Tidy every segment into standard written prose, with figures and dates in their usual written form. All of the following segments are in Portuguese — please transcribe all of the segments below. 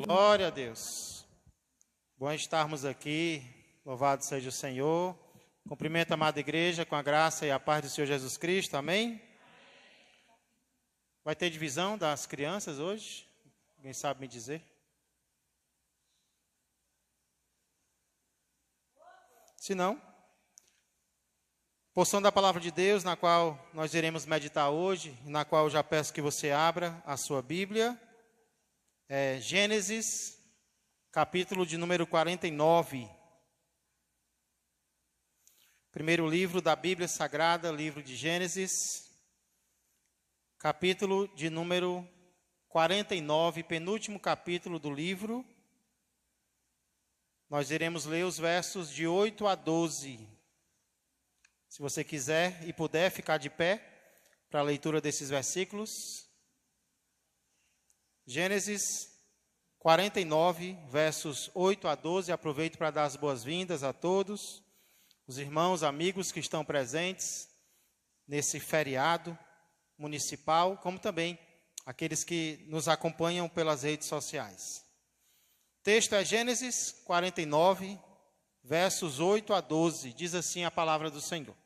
Glória a Deus. Bom estarmos aqui, louvado seja o Senhor. Cumprimento a amada igreja com a graça e a paz do Senhor Jesus Cristo, amém? Vai ter divisão das crianças hoje? Alguém sabe me dizer? Se não, porção da palavra de Deus na qual nós iremos meditar hoje, na qual eu já peço que você abra a sua Bíblia, é Gênesis, capítulo de número 49. Primeiro livro da Bíblia Sagrada, livro de Gênesis, capítulo de número 49, penúltimo capítulo do livro. Nós iremos ler os versos de 8 a 12. Se você quiser e puder ficar de pé para a leitura desses versículos. Gênesis 49, versos 8 a 12. Aproveito para dar as boas-vindas a todos, os irmãos, amigos que estão presentes nesse feriado municipal, como também aqueles que nos acompanham pelas redes sociais. O texto é Gênesis 49, versos 8 a 12. Diz assim a palavra do Senhor.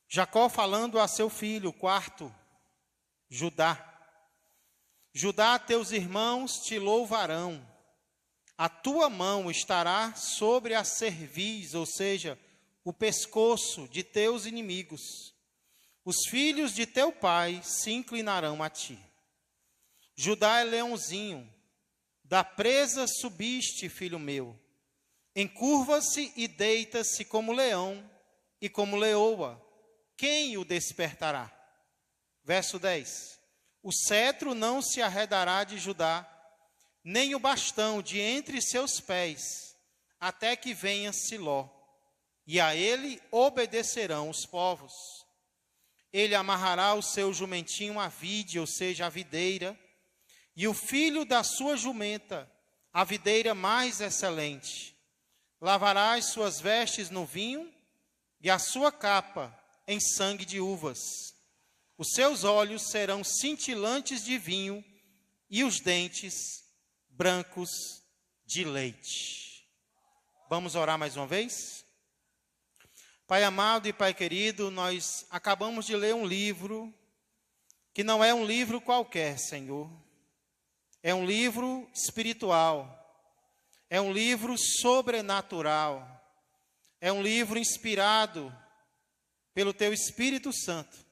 Jacó falando a seu filho, o quarto, Judá. Judá, teus irmãos te louvarão. A tua mão estará sobre a cerviz, ou seja, o pescoço de teus inimigos. Os filhos de teu pai se inclinarão a ti. Judá é leãozinho. Da presa subiste, filho meu. Encurva-se e deita-se como leão e como leoa. Quem o despertará? Verso 10. O cetro não se arredará de Judá, nem o bastão de entre seus pés, até que venha Siló, e a ele obedecerão os povos. Ele amarrará o seu jumentinho à vide, ou seja, a videira, e o filho da sua jumenta, a videira mais excelente. Lavará as suas vestes no vinho, e a sua capa em sangue de uvas. Os seus olhos serão cintilantes de vinho e os dentes brancos de leite. Vamos orar mais uma vez? Pai amado e Pai querido, nós acabamos de ler um livro que não é um livro qualquer, Senhor. É um livro espiritual. É um livro sobrenatural. É um livro inspirado pelo Teu Espírito Santo.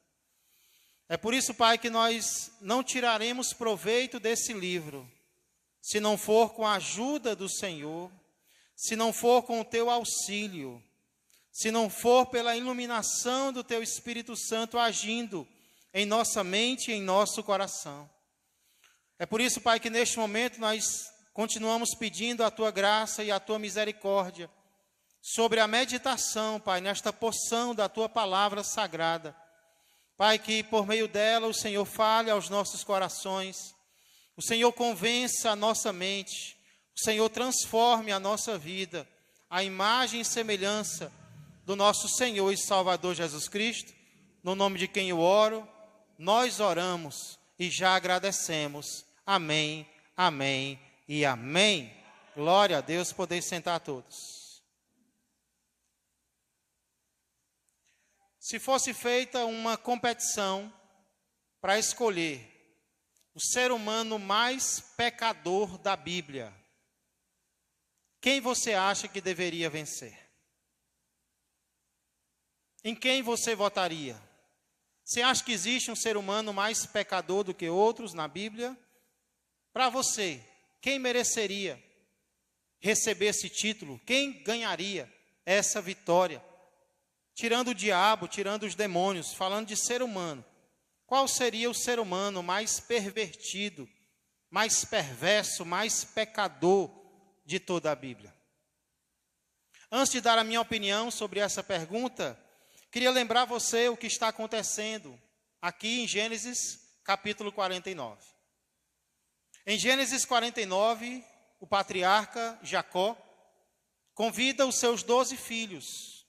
É por isso, Pai, que nós não tiraremos proveito desse livro, se não for com a ajuda do Senhor, se não for com o Teu auxílio, se não for pela iluminação do Teu Espírito Santo agindo em nossa mente e em nosso coração. É por isso, Pai, que neste momento nós continuamos pedindo a Tua graça e a Tua misericórdia sobre a meditação, Pai, nesta porção da Tua palavra sagrada. Pai, que por meio dela o Senhor fale aos nossos corações, o Senhor convença a nossa mente, o Senhor transforme a nossa vida, a imagem e semelhança do nosso Senhor e Salvador Jesus Cristo, no nome de quem eu oro, nós oramos e já agradecemos. Amém, amém e amém. Glória a Deus, podeis sentar todos. Se fosse feita uma competição para escolher o ser humano mais pecador da Bíblia, quem você acha que deveria vencer? Em quem você votaria? Você acha que existe um ser humano mais pecador do que outros na Bíblia? Para você, quem mereceria receber esse título? Quem ganharia essa vitória? Tirando o diabo, tirando os demônios, falando de ser humano, qual seria o ser humano mais pervertido, mais perverso, mais pecador de toda a Bíblia? Antes de dar a minha opinião sobre essa pergunta, queria lembrar você o que está acontecendo aqui em Gênesis capítulo 49. Em Gênesis 49, o patriarca Jacó convida os seus 12 filhos.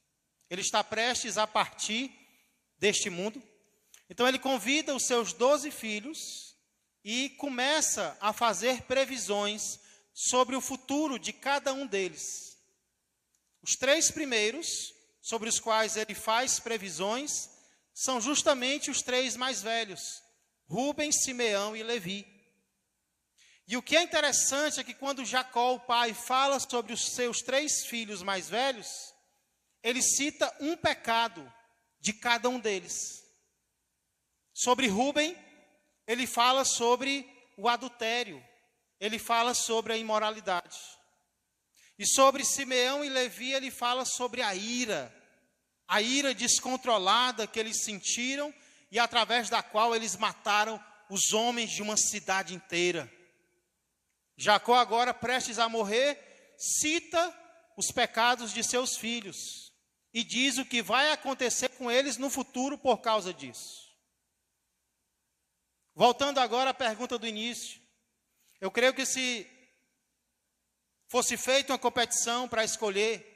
Ele está prestes a partir deste mundo. Então ele convida os seus 12 filhos e começa a fazer previsões sobre o futuro de cada um deles. Os 3 primeiros, sobre os quais ele faz previsões, são justamente os 3 mais velhos, Rúben, Simeão e Levi. E o que é interessante é que quando Jacó, o pai, fala sobre os seus 3 filhos mais velhos, ele cita um pecado de cada um deles. Sobre Rúben, ele fala sobre o adultério, ele fala sobre a imoralidade. E sobre Simeão e Levi, ele fala sobre a ira descontrolada que eles sentiram e através da qual eles mataram os homens de uma cidade inteira. Jacó, agora prestes a morrer, cita os pecados de seus filhos e diz o que vai acontecer com eles no futuro por causa disso. Voltando agora à pergunta do início, eu creio que se fosse feita uma competição para escolher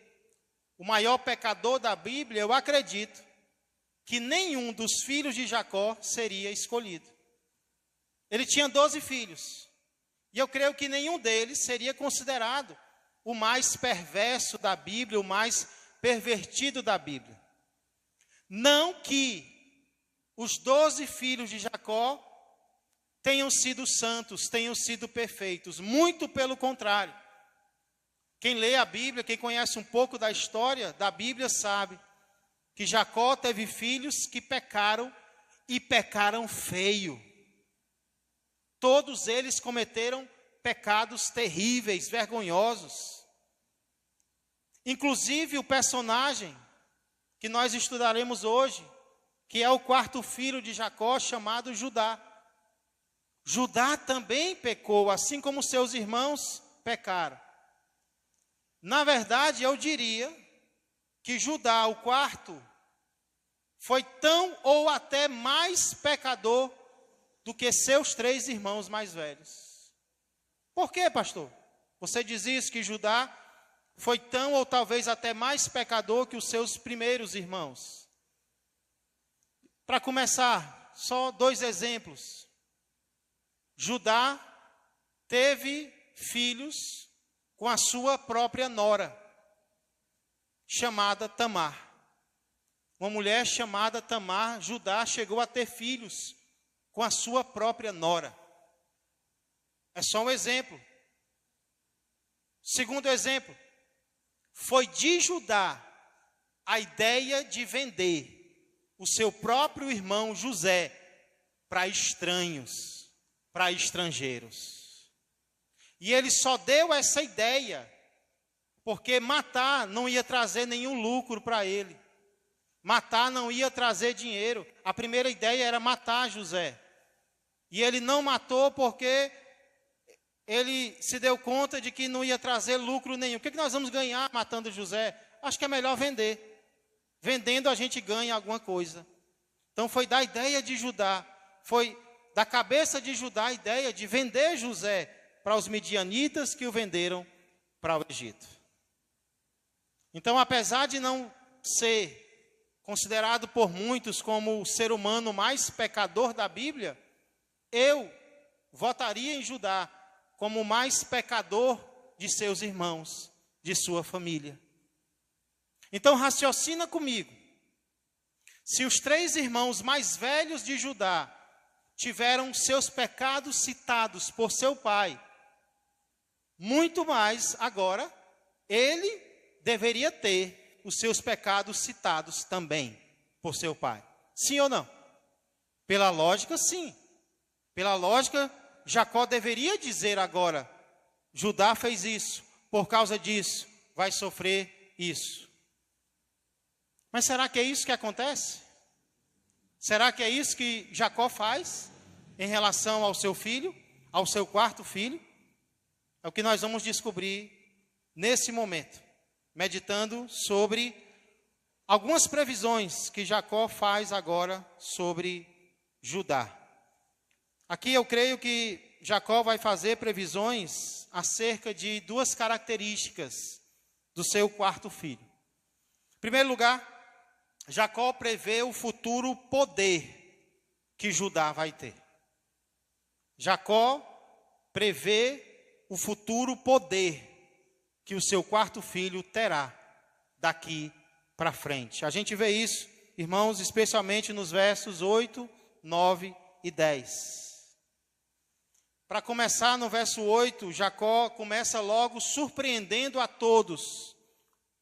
o maior pecador da Bíblia, eu acredito que nenhum dos filhos de Jacó seria escolhido. Ele tinha 12 filhos, e eu creio que nenhum deles seria considerado o mais perverso da Bíblia, o mais pervertido da Bíblia. Não que os 12 filhos de Jacó tenham sido santos, tenham sido perfeitos, muito pelo contrário. Quem lê a Bíblia, quem conhece um pouco da história da Bíblia, sabe que Jacó teve filhos que pecaram e pecaram feio. Todos eles cometeram pecados terríveis, vergonhosos. Inclusive o personagem que nós estudaremos hoje, que é o 4º filho de Jacó, chamado Judá. Judá também pecou, assim como seus irmãos pecaram. Na verdade, eu diria que Judá, o 4º, foi tão ou até mais pecador do que seus 3 irmãos mais velhos. Por quê, pastor? Você diz isso, que Judá foi tão ou talvez até mais pecador que os seus primeiros irmãos? Para começar, só 2 exemplos. Judá teve filhos com a sua própria nora, chamada Tamar. Uma mulher chamada Tamar, Judá chegou a ter filhos com a sua própria nora. É só um exemplo. Segundo exemplo, foi de Judá a ideia de vender o seu próprio irmão José para estranhos, para estrangeiros. E ele só deu essa ideia porque matar não ia trazer nenhum lucro para ele. Matar não ia trazer dinheiro. A primeira ideia era matar José. E ele não matou porque ele se deu conta de que não ia trazer lucro nenhum. O que nós vamos ganhar matando José? Acho que é melhor vender. Vendendo a gente ganha alguma coisa. Então foi da ideia de Judá, foi da cabeça de Judá a ideia de vender José para os midianitas que o venderam para o Egito. Então, apesar de não ser considerado por muitos como o ser humano mais pecador da Bíblia, eu votaria em Judá como o mais pecador de seus irmãos, de sua família. Então, raciocina comigo. Se os 3 irmãos mais velhos de Judá tiveram seus pecados citados por seu pai, muito mais agora, ele deveria ter os seus pecados citados também por seu pai. Sim ou não? Pela lógica, sim. Pela lógica, Jacó deveria dizer agora, Judá fez isso, por causa disso, vai sofrer isso. Mas será que é isso que acontece? Será que é isso que Jacó faz em relação ao seu filho, ao seu 4º filho? É o que nós vamos descobrir nesse momento, meditando sobre algumas previsões que Jacó faz agora sobre Judá. Aqui eu creio que Jacó vai fazer previsões acerca de 2 características do seu 4º filho. Em primeiro lugar, Jacó prevê o futuro poder que Judá vai ter. Jacó prevê o futuro poder que o seu quarto filho terá daqui para frente. A gente vê isso, irmãos, especialmente nos versos 8, 9 e 10. Para começar, no verso 8, Jacó começa logo surpreendendo a todos,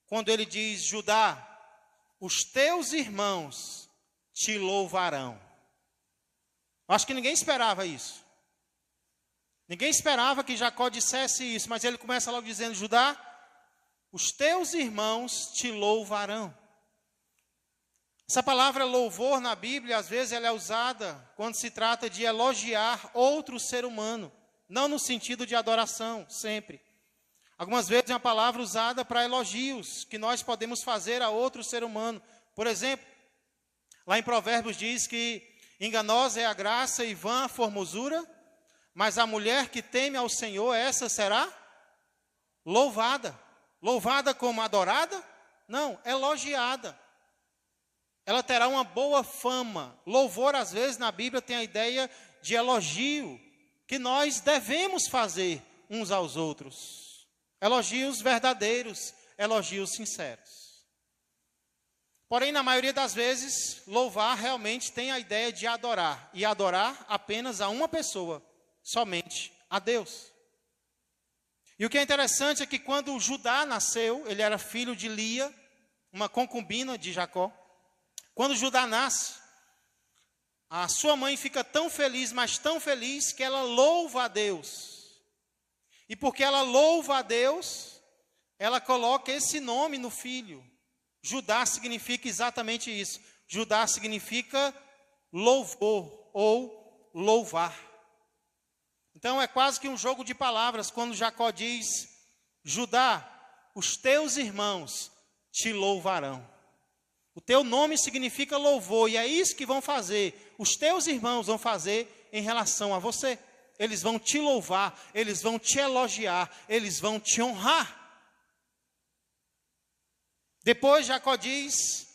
quando ele diz: Judá, os teus irmãos te louvarão. Acho que ninguém esperava isso. Ninguém esperava que Jacó dissesse isso, mas ele começa logo dizendo: Judá, os teus irmãos te louvarão. Essa palavra louvor na Bíblia, às vezes ela é usada quando se trata de elogiar outro ser humano, não no sentido de adoração, sempre. Algumas vezes é uma palavra usada para elogios que nós podemos fazer a outro ser humano. Por exemplo, lá em Provérbios diz que enganosa é a graça e vã a formosura, mas a mulher que teme ao Senhor, essa será louvada. Louvada como adorada? Não, elogiada. Ela terá uma boa fama. Louvor, às vezes, na Bíblia tem a ideia de elogio, que nós devemos fazer uns aos outros. Elogios verdadeiros, elogios sinceros. Porém, na maioria das vezes, louvar realmente tem a ideia de adorar. E adorar apenas a uma pessoa, somente a Deus. E o que é interessante é que quando Judá nasceu, ele era filho de Lia, uma concubina de Jacó. Quando Judá nasce, a sua mãe fica tão feliz, mas tão feliz, que ela louva a Deus. E porque ela louva a Deus, ela coloca esse nome no filho. Judá significa exatamente isso. Judá significa louvor ou louvar. Então é quase que um jogo de palavras quando Jacó diz: Judá, os teus irmãos te louvarão. O teu nome significa louvor, e é isso que vão fazer. Os teus irmãos vão fazer em relação a você. Eles vão te louvar, eles vão te elogiar, eles vão te honrar. Depois Jacó diz: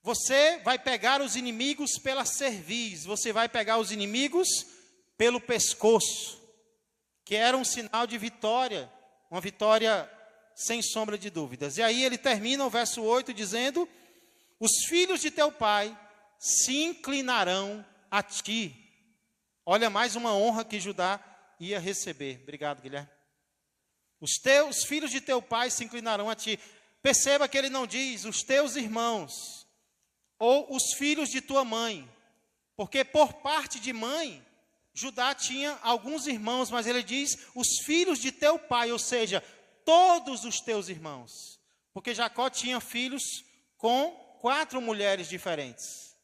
você vai pegar os inimigos pela cerviz, você vai pegar os inimigos pelo pescoço, que era um sinal de vitória, uma vitória sem sombra de dúvidas. E aí ele termina o verso 8 dizendo: os filhos de teu pai se inclinarão a ti. Olha, mais uma honra que Judá ia receber. Obrigado, Guilherme. Os filhos de teu pai se inclinarão a ti. Perceba que ele não diz os teus irmãos ou os filhos de tua mãe, porque por parte de mãe, Judá tinha alguns irmãos, mas ele diz os filhos de teu pai, ou seja, todos os teus irmãos, porque Jacó tinha filhos com 4 mulheres diferentes.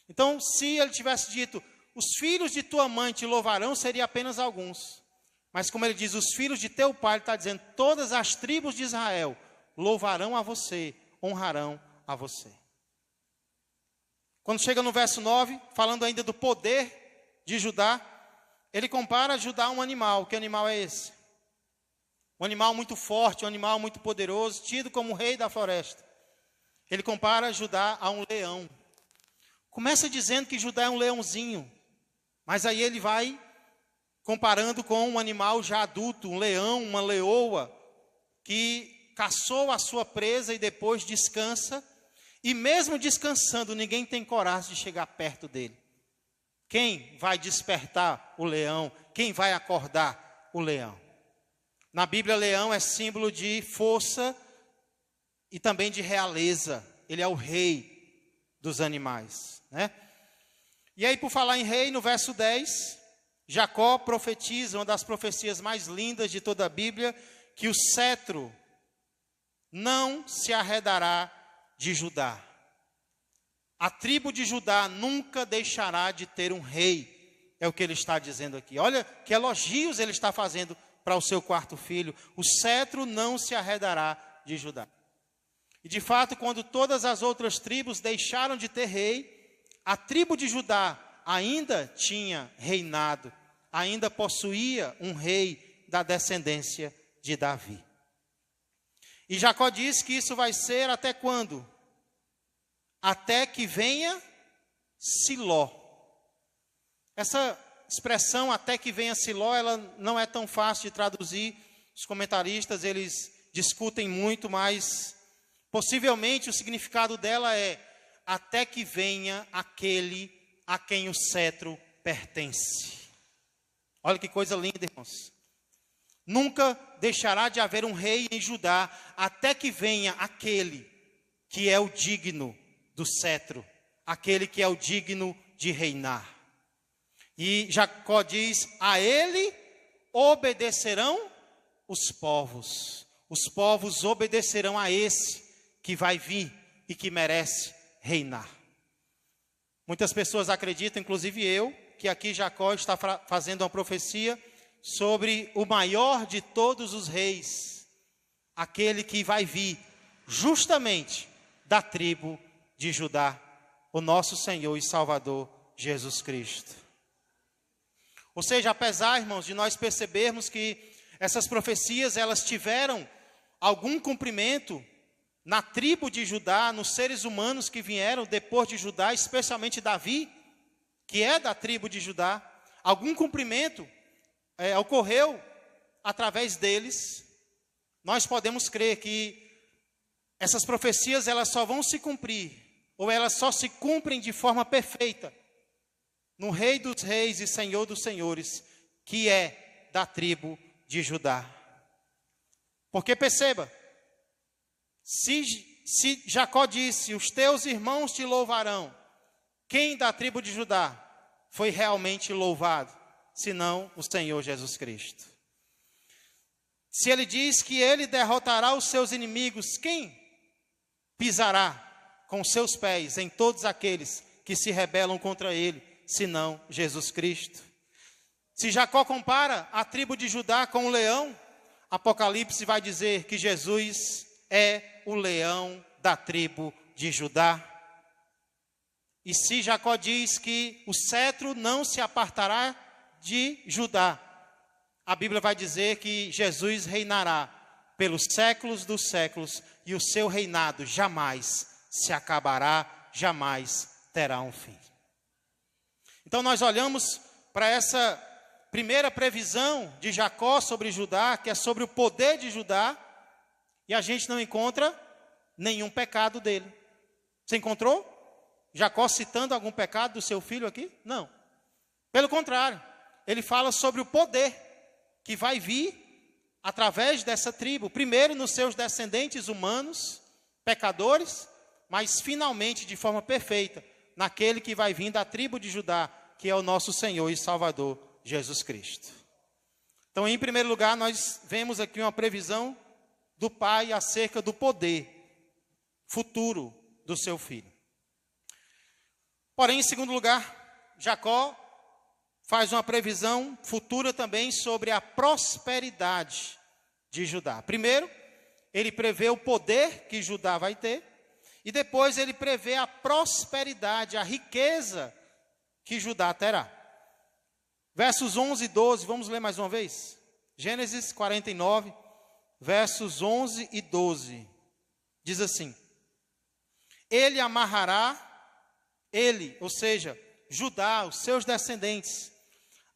Então, se ele tivesse dito os filhos de tua mãe te louvarão, seria apenas alguns. Mas como ele diz os filhos de teu pai, ele está dizendo todas as tribos de Israel louvarão a você, honrarão a você. Quando chega no verso 9, falando ainda do poder de Judá, ele compara Judá a um animal. Que animal é esse? Um animal muito forte, um animal muito poderoso, tido como o rei da floresta. Ele compara Judá a um leão. Começa dizendo que Judá é um leãozinho, mas aí ele vai comparando com um animal já adulto, um leão, uma leoa, que caçou a sua presa e depois descansa, e mesmo descansando, ninguém tem coragem de chegar perto dele. Quem vai despertar o leão? Quem vai acordar o leão? Na Bíblia, leão é símbolo de força e também de realeza. Ele é o rei dos animais, né? E aí, por falar em rei, no verso 10, Jacó profetiza, uma das profecias mais lindas de toda a Bíblia, que o cetro não se arredará de Judá. A tribo de Judá nunca deixará de ter um rei, é o que ele está dizendo aqui. Olha que elogios ele está fazendo para o seu quarto filho. O cetro não se arredará de Judá. E de fato, quando todas as outras tribos deixaram de ter rei, a tribo de Judá ainda tinha reinado, ainda possuía um rei da descendência de Davi. E Jacó diz que isso vai ser até quando? Até que venha Siló. Essa expressão até que venha Siló, ela não é tão fácil de traduzir. Os comentaristas, eles discutem muito, mas possivelmente o significado dela é até que venha aquele a quem o cetro pertence. Olha que coisa linda, irmãos. Nunca deixará de haver um rei em Judá, até que venha aquele que é o digno do cetro, aquele que é o digno de reinar. E Jacó diz, a ele obedecerão os povos obedecerão a esse que vai vir e que merece reinar. Muitas pessoas acreditam, inclusive eu, que aqui Jacó está fazendo uma profecia sobre o maior de todos os reis, aquele que vai vir justamente da tribo de Judá, o nosso Senhor e Salvador Jesus Cristo. Ou seja, apesar, irmãos, de nós percebermos que essas profecias, elas tiveram algum cumprimento na tribo de Judá, nos seres humanos que vieram depois de Judá, especialmente Davi, que é da tribo de Judá, algum cumprimento ocorreu através deles. Nós podemos crer que essas profecias, elas só vão se cumprir, ou elas só se cumprem de forma perfeita, no Rei dos Reis e Senhor dos Senhores, que é da tribo de Judá. Porque perceba, se Jacó disse, os teus irmãos te louvarão, quem da tribo de Judá foi realmente louvado, senão o Senhor Jesus Cristo? Se ele diz que ele derrotará os seus inimigos, quem pisará com seus pés em todos aqueles que se rebelam contra ele, senão Jesus Cristo? Se Jacó compara a tribo de Judá com o leão, Apocalipse vai dizer que Jesus é o leão da tribo de Judá. E se Jacó diz que o cetro não se apartará de Judá, a Bíblia vai dizer que Jesus reinará pelos séculos dos séculos, e o seu reinado jamais se acabará, jamais terá um fim. Então nós olhamos para essa primeira previsão de Jacó sobre Judá, que é sobre o poder de Judá, e a gente não encontra nenhum pecado dele. Você encontrou Jacó citando algum pecado do seu filho aqui? Não. Pelo contrário, ele fala sobre o poder que vai vir através dessa tribo, primeiro nos seus descendentes humanos, pecadores, mas finalmente de forma perfeita, naquele que vai vir da tribo de Judá, que é o nosso Senhor e Salvador, Jesus Cristo. Então, em primeiro lugar, nós vemos aqui uma previsão do pai acerca do poder futuro do seu filho. Porém, em segundo lugar, Jacó faz uma previsão futura também sobre a prosperidade de Judá. Primeiro, ele prevê o poder que Judá vai ter, e depois ele prevê a prosperidade, a riqueza que Judá terá. Versos 11 e 12, vamos ler mais uma vez? Gênesis 49, versos 11 e 12. Diz assim: ele amarrará, ou seja, Judá, os seus descendentes,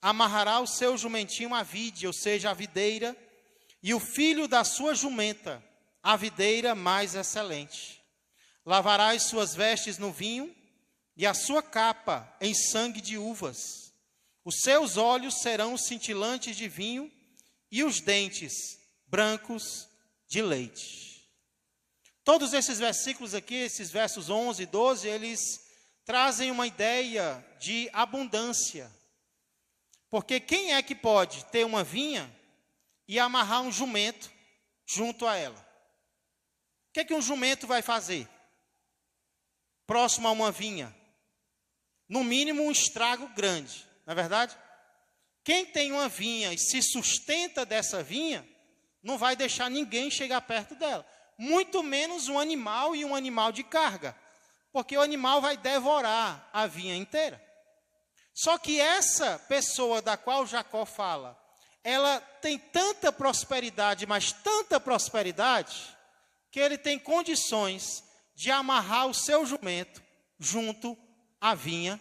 amarrará o seu jumentinho à vide, ou seja, a videira, e o filho da sua jumenta, a videira mais excelente. Lavará as suas vestes no vinho, e a sua capa em sangue de uvas. Os seus olhos serão cintilantes de vinho, e os dentes brancos de leite. Todos esses versículos aqui, esses versos 11 e 12, eles trazem uma ideia de abundância. Porque quem é que pode ter uma vinha e amarrar um jumento junto a ela? O que é que um jumento vai fazer próximo a uma vinha? No mínimo um estrago grande, não é verdade? Quem tem uma vinha e se sustenta dessa vinha, não vai deixar ninguém chegar perto dela. Muito menos um animal e um animal de carga. Porque o animal vai devorar a vinha inteira. Só que essa pessoa da qual Jacó fala, ela tem tanta prosperidade, mas tanta prosperidade, que ele tem condições de amarrar o seu jumento junto à vinha,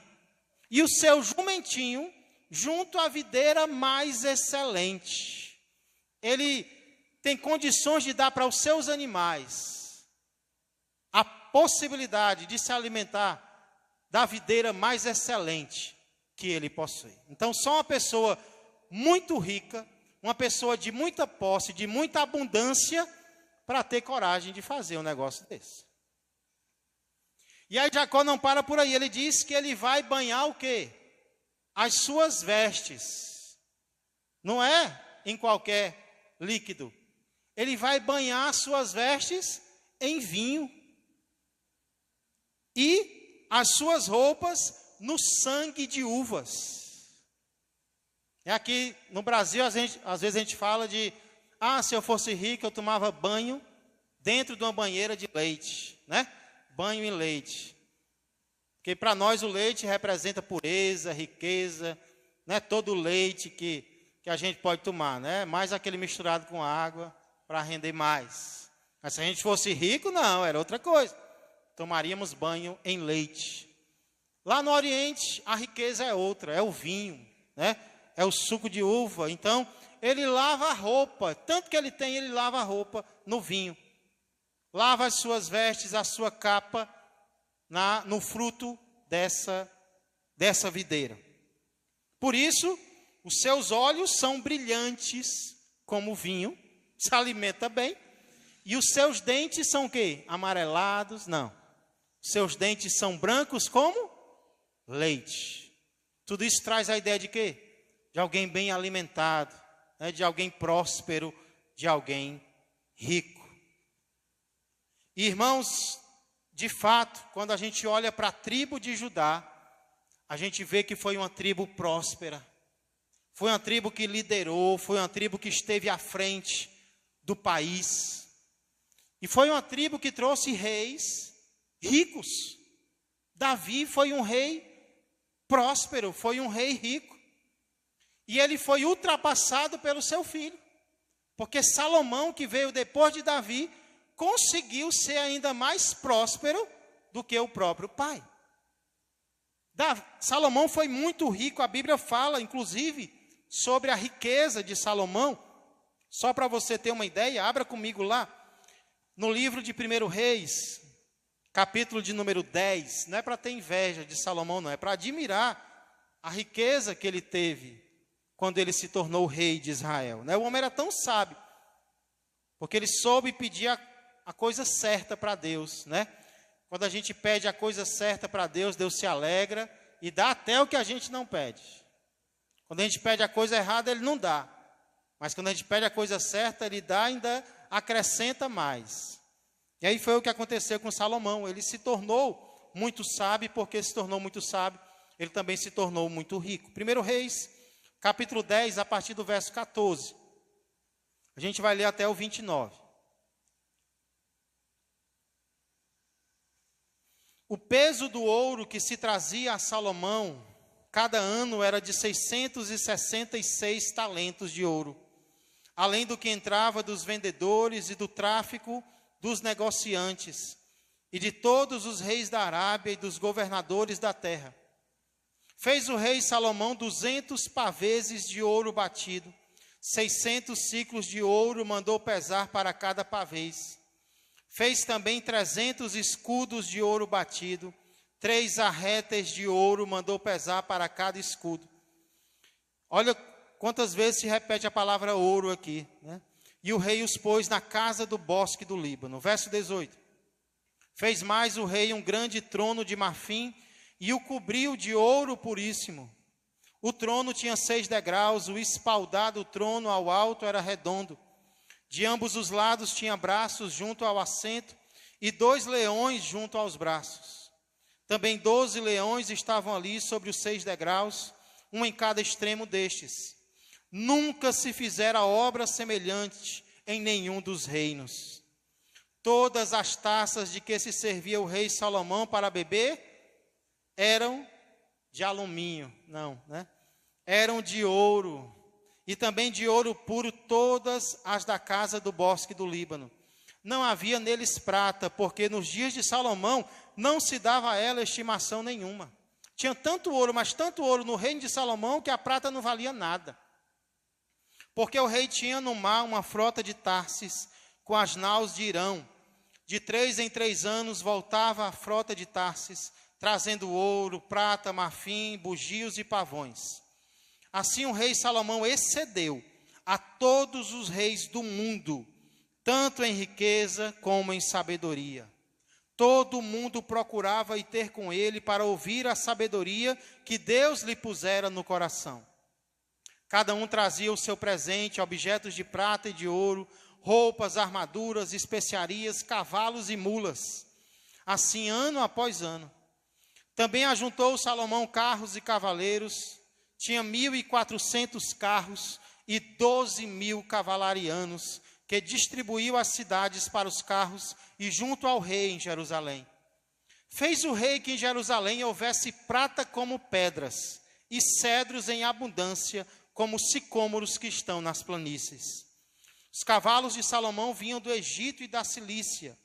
e o seu jumentinho junto à videira mais excelente. Ele tem condições de dar para os seus animais a possibilidade de se alimentar da videira mais excelente que ele possui. Então, só uma pessoa muito rica, uma pessoa de muita posse, de muita abundância, para ter coragem de fazer um negócio desse. E aí Jacó não para por aí, ele diz que ele vai banhar o quê? As suas vestes. Não é em qualquer líquido. Ele vai banhar as suas vestes em vinho. E as suas roupas no sangue de uvas. É aqui no Brasil, às vezes a gente fala de, se eu fosse rico, eu tomava banho dentro de uma banheira de leite, né? Banho em leite. Porque para nós o leite representa pureza, riqueza, né? Todo o leite que a gente pode tomar, né? Mais aquele misturado com água para render mais. Mas se a gente fosse rico, não, era outra coisa. Tomaríamos banho em leite. Lá no Oriente, a riqueza é outra, é o vinho, né? É o suco de uva. Então, ele lava a roupa, tanto que ele lava a roupa no vinho. Lava as suas vestes, a sua capa, no fruto dessa videira. Por isso, os seus olhos são brilhantes como vinho, se alimenta bem. E os seus dentes são o quê? Amarelados? Não. Os seus dentes são brancos como leite. Tudo isso traz a ideia de quê? De alguém bem alimentado, né? De alguém próspero, de alguém rico. E, irmãos, de fato, quando a gente olha para a tribo de Judá, a gente vê que foi uma tribo próspera. Foi uma tribo que liderou, foi uma tribo que esteve à frente do país. E foi uma tribo que trouxe reis ricos. Davi foi um rei próspero, foi um rei rico. E ele foi ultrapassado pelo seu filho. Porque Salomão, que veio depois de Davi, conseguiu ser ainda mais próspero do que o próprio pai. Salomão foi muito rico, a Bíblia fala, inclusive, sobre a riqueza de Salomão. Só para você ter uma ideia, abra comigo lá, no livro de 1 Reis, capítulo de número 10, não é para ter inveja de Salomão, não, é para admirar a riqueza que ele teve quando ele se tornou rei de Israel. Né? O homem era tão sábio, porque ele soube pedir a coisa certa para Deus, né? Quando a gente pede a coisa certa para Deus, Deus se alegra e dá até o que a gente não pede. Quando a gente pede a coisa errada, Ele não dá. Mas quando a gente pede a coisa certa, Ele dá e ainda acrescenta mais. E aí foi o que aconteceu com Salomão. Ele se tornou muito sábio, porque se tornou muito sábio, ele também se tornou muito rico. 1 Reis, capítulo 10, a partir do verso 14. A gente vai ler até o 29. O peso do ouro que se trazia a Salomão, cada ano era de 666 talentos de ouro, além do que entrava dos vendedores e do tráfico dos negociantes, e de todos os reis da Arábia e dos governadores da terra. Fez o rei Salomão 200 paveses de ouro batido, 600 ciclos de ouro mandou pesar para cada pavês. Fez também 300 escudos de ouro batido, 3 arretes de ouro mandou pesar para cada escudo. Olha quantas vezes se repete a palavra ouro aqui, né? E o rei os pôs na casa do bosque do Líbano. Verso 18. Fez mais o rei um grande trono de marfim e o cobriu de ouro puríssimo. O trono tinha 6 degraus, o espaldar do trono ao alto era redondo. De ambos os lados tinha braços junto ao assento e 2 leões junto aos braços. Também 12 leões estavam ali sobre os 6 degraus, um em cada extremo destes. Nunca se fizera obra semelhante em nenhum dos reinos. Todas as taças de que se servia o rei Salomão para beber eram de alumínio, eram de ouro. E também de ouro puro todas as da casa do bosque do Líbano. Não havia neles prata, porque nos dias de Salomão não se dava a ela estimação nenhuma. Tinha tanto ouro, mas tanto ouro no reino de Salomão, que a prata não valia nada. Porque o rei tinha no mar uma frota de Tarsis com as naus de Irão. De 3 em 3 anos voltava a frota de Tarsis, trazendo ouro, prata, marfim, bugios e pavões. Assim o rei Salomão excedeu a todos os reis do mundo, tanto em riqueza como em sabedoria. Todo mundo procurava ir ter com ele para ouvir a sabedoria que Deus lhe pusera no coração. Cada um trazia o seu presente, objetos de prata e de ouro, roupas, armaduras, especiarias, cavalos e mulas. Assim, ano após ano. Também ajuntou Salomão carros e cavaleiros, tinha 1.400 carros e 12.000 cavalarianos, que distribuiu as cidades para os carros e junto ao rei em Jerusalém. Fez o rei que em Jerusalém houvesse prata como pedras, e cedros em abundância, como sicômoros que estão nas planícies. Os cavalos de Salomão vinham do Egito e da Cilícia,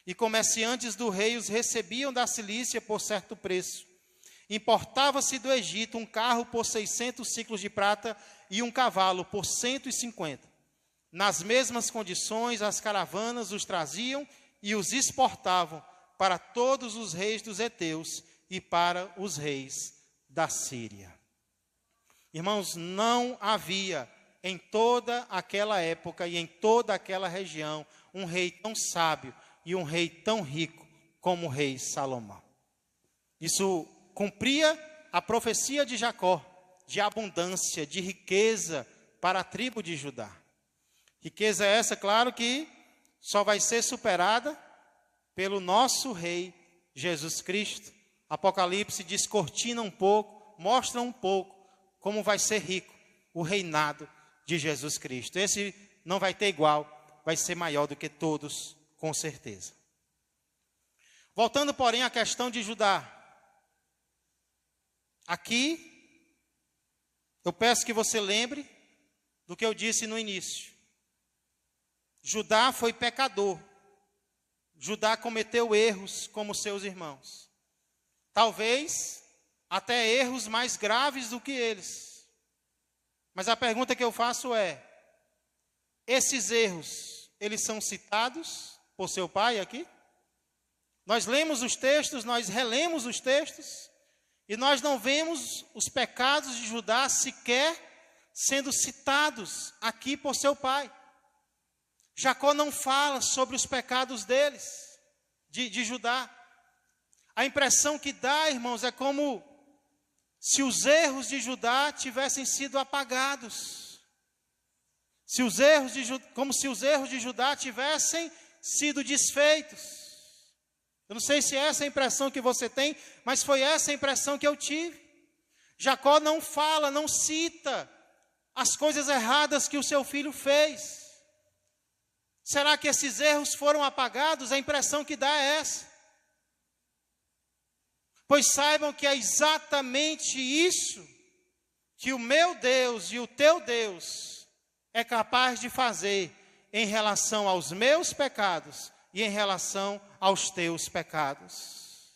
e comerciantes do rei os recebiam da Cilícia por certo preço. Importava-se do Egito um carro por 600 siclos de prata e um cavalo por 150. Nas mesmas condições, as caravanas os traziam e os exportavam para todos os reis dos heteus e para os reis da Síria. Irmãos, não havia em toda aquela época e em toda aquela região um rei tão sábio e um rei tão rico como o rei Salomão. Isso cumpria a profecia de Jacó, de abundância, de riqueza para a tribo de Judá. Riqueza essa, claro, que só vai ser superada pelo nosso Rei Jesus Cristo. Apocalipse descortina um pouco, mostra um pouco como vai ser rico o reinado de Jesus Cristo. Esse não vai ter igual, vai ser maior do que todos, com certeza. Voltando, porém, à questão de Judá. Aqui, eu peço que você lembre do que eu disse no início. Judá foi pecador. Judá cometeu erros como seus irmãos. Talvez até erros mais graves do que eles. Mas a pergunta que eu faço é: esses erros, eles são citados por seu pai aqui? Nós lemos os textos, nós relemos os textos, e nós não vemos os pecados de Judá sequer sendo citados aqui por seu pai. Jacó não fala sobre os pecados deles, de Judá. A impressão que dá, irmãos, é como se os erros de Judá tivessem sido apagados. Como se os erros de Judá tivessem sido desfeitos. Eu não sei se é essa a impressão que você tem, mas foi essa a impressão que eu tive. Jacó não fala, não cita as coisas erradas que o seu filho fez. Será que esses erros foram apagados? A impressão que dá é essa. Pois saibam que é exatamente isso que o meu Deus e o teu Deus é capaz de fazer em relação aos meus pecados e em relação aos teus pecados.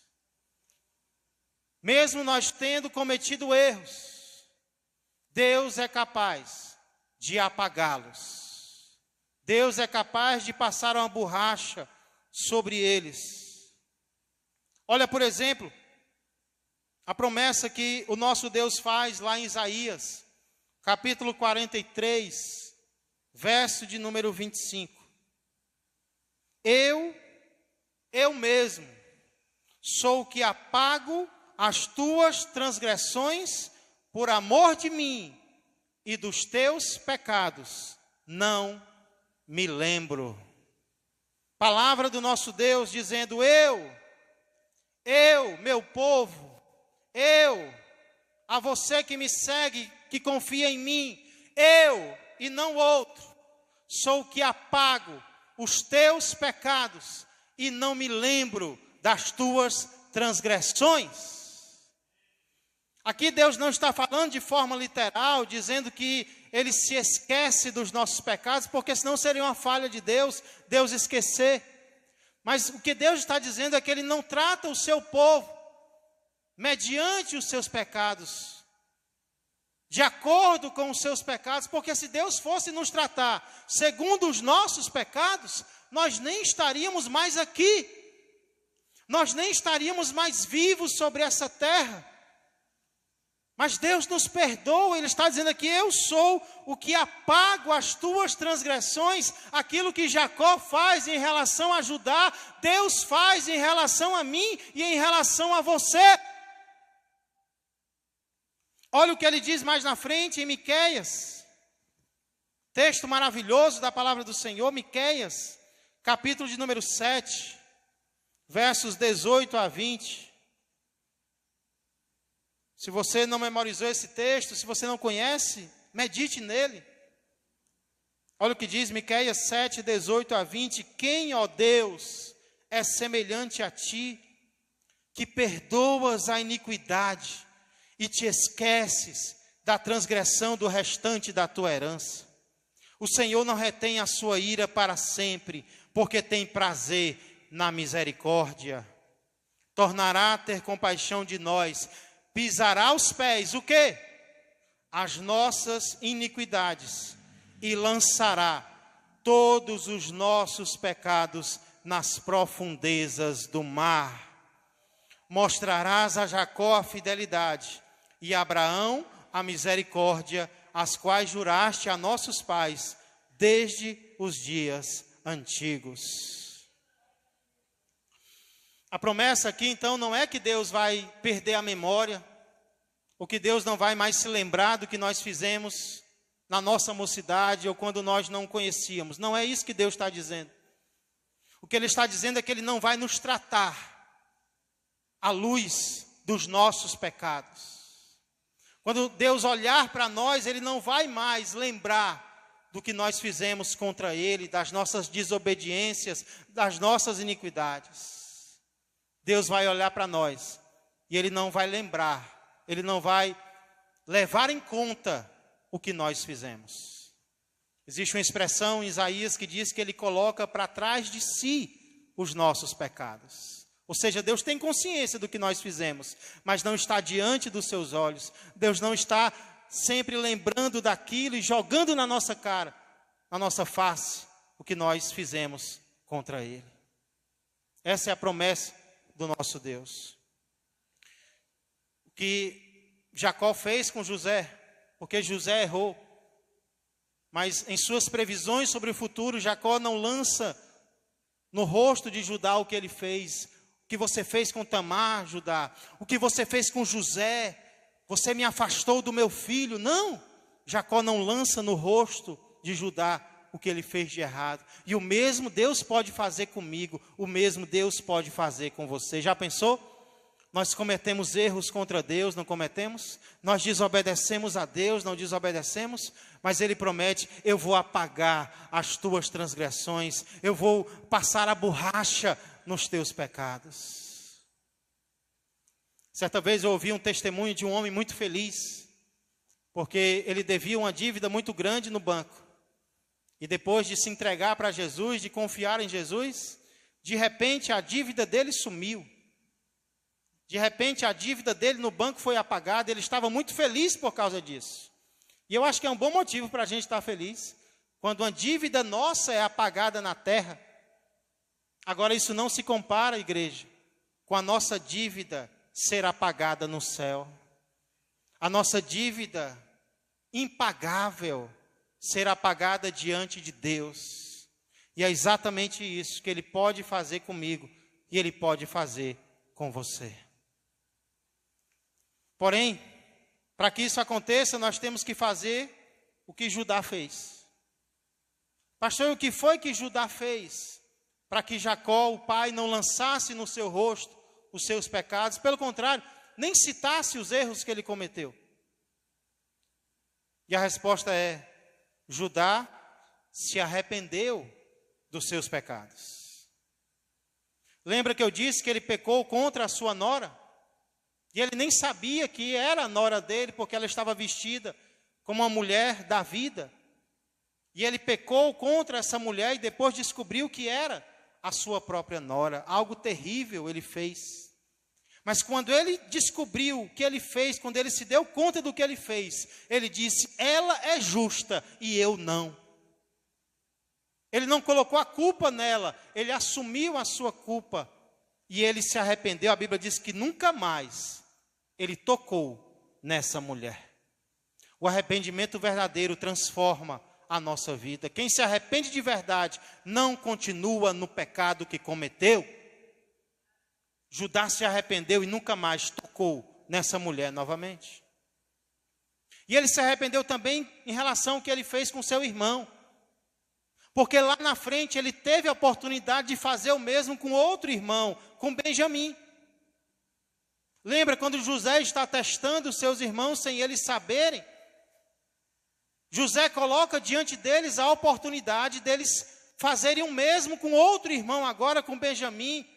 Mesmo nós tendo cometido erros, Deus é capaz de apagá-los. Deus é capaz de passar uma borracha sobre eles. Olha, por exemplo, a promessa que o nosso Deus faz lá em Isaías, capítulo 43, verso de número 25. Eu mesmo, sou o que apago as tuas transgressões por amor de mim, e dos teus pecados não me lembro. Palavra do nosso Deus dizendo: eu, meu povo, a você que me segue, que confia em mim, eu e não outro, sou o que apago os teus pecados e não me lembro das tuas transgressões. Aqui Deus não está falando de forma literal, dizendo que Ele se esquece dos nossos pecados, porque senão seria uma falha de Deus esquecer. Mas o que Deus está dizendo é que Ele não trata o seu povo, mediante os seus pecados, de acordo com os seus pecados, porque se Deus fosse nos tratar segundo os nossos pecados, nós nem estaríamos mais aqui, nós nem estaríamos mais vivos sobre essa terra. Mas Deus nos perdoa, Ele está dizendo aqui: eu sou o que apago as tuas transgressões. Aquilo que Jacó faz em relação a Judá, Deus faz em relação a mim e em relação a você. Olha o que ele diz mais na frente em Miqueias, texto maravilhoso da palavra do Senhor, Miqueias, capítulo de número 7, versos 18 a 20. Se você não memorizou esse texto, se você não conhece, medite nele. Olha o que diz Miqueias 7, 18 a 20. Quem, ó Deus, é semelhante a ti, que perdoas a iniquidade e te esqueces da transgressão do restante da tua herança. O Senhor não retém a sua ira para sempre, porque tem prazer na misericórdia. Tornará a ter compaixão de nós, pisará aos pés, o quê? As nossas iniquidades, e lançará todos os nossos pecados nas profundezas do mar. Mostrarás a Jacó a fidelidade, e a Abraão a misericórdia, as quais juraste a nossos pais, desde os dias antigos. A promessa aqui, então, não é que Deus vai perder a memória, ou que Deus não vai mais se lembrar do que nós fizemos na nossa mocidade, ou quando nós não conhecíamos. Não é isso que Deus está dizendo. O que Ele está dizendo é que Ele não vai nos tratar à luz dos nossos pecados. Quando Deus olhar para nós, Ele não vai mais lembrar do que nós fizemos contra Ele, das nossas desobediências, das nossas iniquidades. Deus vai olhar para nós e Ele não vai lembrar, Ele não vai levar em conta o que nós fizemos. Existe uma expressão em Isaías que diz que Ele coloca para trás de si os nossos pecados. Ou seja, Deus tem consciência do que nós fizemos, mas não está diante dos seus olhos. Deus não está sempre lembrando daquilo e jogando na nossa cara, na nossa face, o que nós fizemos contra Ele. Essa é a promessa do nosso Deus. O que Jacó fez com José, porque José errou, mas em suas previsões sobre o futuro, Jacó não lança no rosto de Judá o que ele fez. O que você fez com Tamar, Judá, o que você fez com José, você me afastou do meu filho. Não, Jacó não lança no rosto de Judá o que ele fez de errado. E o mesmo Deus pode fazer comigo, o mesmo Deus pode fazer com você. Já pensou? Nós cometemos erros contra Deus, não cometemos? Nós desobedecemos a Deus, não desobedecemos? Mas Ele promete: eu vou apagar as tuas transgressões, eu vou passar a borracha nos teus pecados. Certa vez eu ouvi um testemunho de um homem muito feliz, porque ele devia uma dívida muito grande no banco. E depois de se entregar para Jesus, de confiar em Jesus, de repente a dívida dele sumiu. De repente a dívida dele no banco foi apagada, ele estava muito feliz por causa disso. E eu acho que é um bom motivo para a gente estar feliz, quando uma dívida nossa é apagada na terra. Agora isso não se compara, igreja, com a nossa dívida ser apagada no céu. A nossa dívida impagável ser apagada diante de Deus. E é exatamente isso que Ele pode fazer comigo e Ele pode fazer com você. Porém, para que isso aconteça, nós temos que fazer o que Judá fez. Pastor, o que foi que Judá fez para que Jacó, o pai, não lançasse no seu rosto os seus pecados? Pelo contrário, nem citasse os erros que ele cometeu. E a resposta é: Judá se arrependeu dos seus pecados. Lembra que eu disse que ele pecou contra a sua nora? E ele nem sabia que era a nora dele, porque ela estava vestida como uma mulher da vida. E ele pecou contra essa mulher e depois descobriu que era a sua própria nora. Algo terrível ele fez. Mas quando ele descobriu o que ele fez, quando ele se deu conta do que ele fez, ele disse: ela é justa e eu não. Ele não colocou a culpa nela, ele assumiu a sua culpa e ele se arrependeu. A Bíblia diz que nunca mais ele tocou nessa mulher. O arrependimento verdadeiro transforma a nossa vida. Quem se arrepende de verdade não continua no pecado que cometeu. Judá se arrependeu e nunca mais tocou nessa mulher novamente. E ele se arrependeu também em relação ao que ele fez com seu irmão. Porque lá na frente ele teve a oportunidade de fazer o mesmo com outro irmão, com Benjamim. Lembra quando José está testando seus irmãos sem eles saberem? José coloca diante deles a oportunidade deles fazerem o mesmo com outro irmão, agora com Benjamim,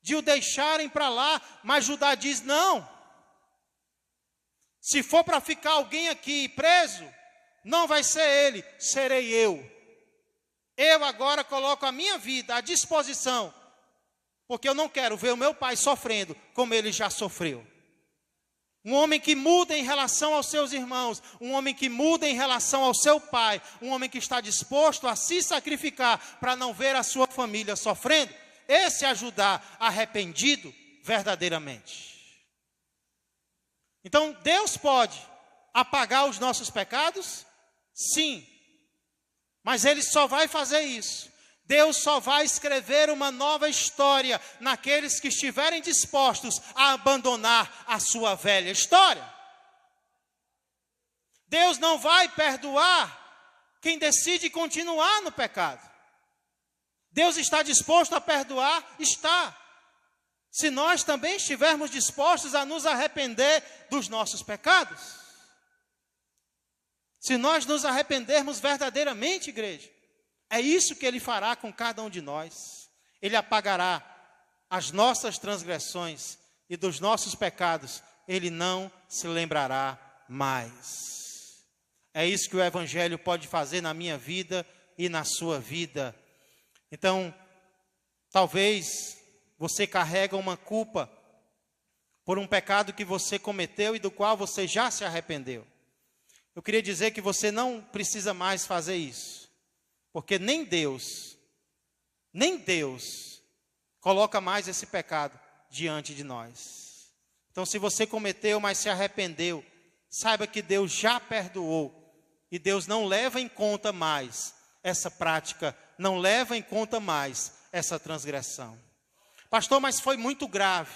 de o deixarem para lá, mas Judá diz: não, se for para ficar alguém aqui preso, não vai ser ele, serei eu. Eu agora coloco a minha vida à disposição, porque eu não quero ver o meu pai sofrendo como ele já sofreu. Um homem que muda em relação aos seus irmãos, um homem que muda em relação ao seu pai, um homem que está disposto a se sacrificar para não ver a sua família sofrendo. Esse é Judá arrependido verdadeiramente. Então, Deus pode apagar os nossos pecados? Sim. Mas Ele só vai fazer isso. Deus só vai escrever uma nova história naqueles que estiverem dispostos a abandonar a sua velha história. Deus não vai perdoar quem decide continuar no pecado. Deus está disposto a perdoar? Está. Se nós também estivermos dispostos a nos arrepender dos nossos pecados. Se nós nos arrependermos verdadeiramente, igreja, é isso que Ele fará com cada um de nós. Ele apagará as nossas transgressões e dos nossos pecados Ele não se lembrará mais. É isso que o Evangelho pode fazer na minha vida e na sua vida. Então, talvez você carrega uma culpa por um pecado que você cometeu e do qual você já se arrependeu. Eu queria dizer que você não precisa mais fazer isso, porque nem Deus coloca mais esse pecado diante de nós. Então, se você cometeu, mas se arrependeu, saiba que Deus já perdoou e Deus não leva em conta mais essa prática, não leva em conta mais essa transgressão. Pastor, mas foi muito grave.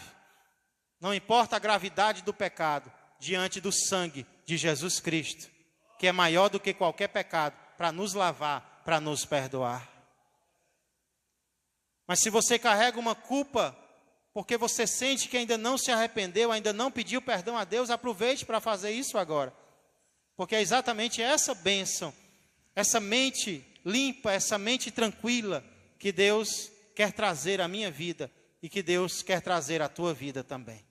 Não importa a gravidade do pecado, diante do sangue de Jesus Cristo, que é maior do que qualquer pecado, para nos lavar, para nos perdoar. Mas se você carrega uma culpa, porque você sente que ainda não se arrependeu, ainda não pediu perdão a Deus, aproveite para fazer isso agora. Porque é exatamente essa bênção, essa mente limpa, essa mente tranquila, que Deus quer trazer à minha vida e que Deus quer trazer à tua vida também.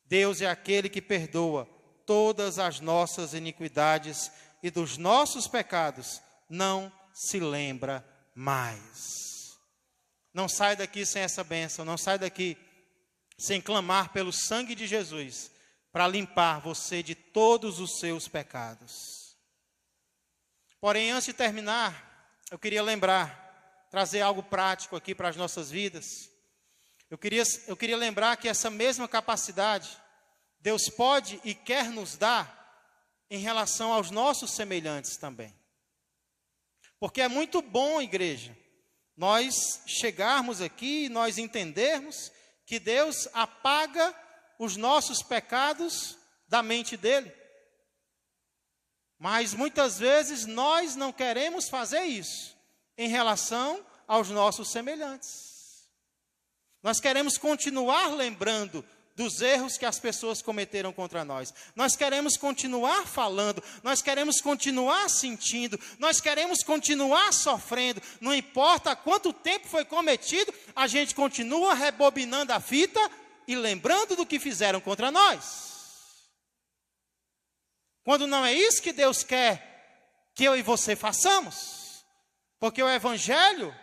Deus é aquele que perdoa todas as nossas iniquidades e dos nossos pecados não se lembra mais. Não sai daqui sem essa bênção, não sai daqui sem clamar pelo sangue de Jesus para limpar você de todos os seus pecados. Porém, antes de terminar, eu queria trazer algo prático aqui para as nossas vidas. Eu queria lembrar que essa mesma capacidade Deus pode e quer nos dar em relação aos nossos semelhantes também. Porque é muito bom, igreja, nós chegarmos aqui e nós entendermos que Deus apaga os nossos pecados da mente dele. Mas muitas vezes nós não queremos fazer isso em relação aos nossos semelhantes. Nós queremos continuar lembrando dos erros que as pessoas cometeram contra nós. Nós queremos continuar falando, nós queremos continuar sentindo, nós queremos continuar sofrendo. Não importa quanto tempo foi cometido, a gente continua rebobinando a fita e lembrando do que fizeram contra nós. Quando não é isso que Deus quer que eu e você façamos. Porque o Evangelho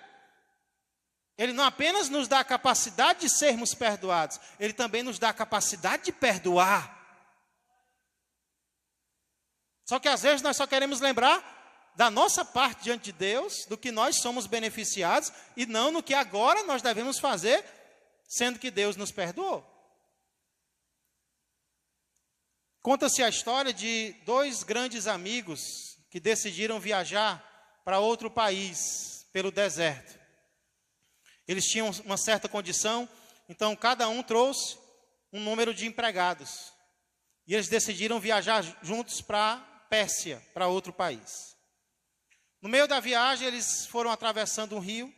Ele não apenas nos dá a capacidade de sermos perdoados, Ele também nos dá a capacidade de perdoar. Só que às vezes nós só queremos lembrar da nossa parte diante de Deus, do que nós somos beneficiados, e não no que agora nós devemos fazer, sendo que Deus nos perdoou. Conta-se a história de dois grandes amigos que decidiram viajar para outro país, pelo deserto. Eles tinham uma certa condição, então cada um trouxe um número de empregados. E eles decidiram viajar juntos para Pérsia, para outro país. No meio da viagem, eles foram atravessando um rio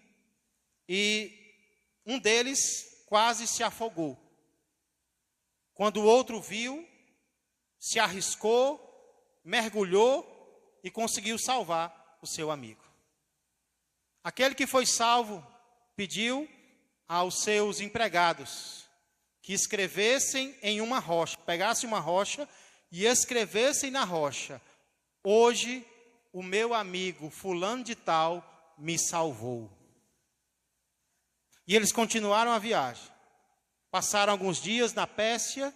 e um deles quase se afogou. Quando o outro viu, se arriscou, mergulhou e conseguiu salvar o seu amigo. Aquele que foi salvo pediu aos seus empregados que escrevessem em uma rocha, pegassem uma rocha e escrevessem na rocha: hoje o meu amigo fulano de tal me salvou. E eles continuaram a viagem. Passaram alguns dias na Pérsia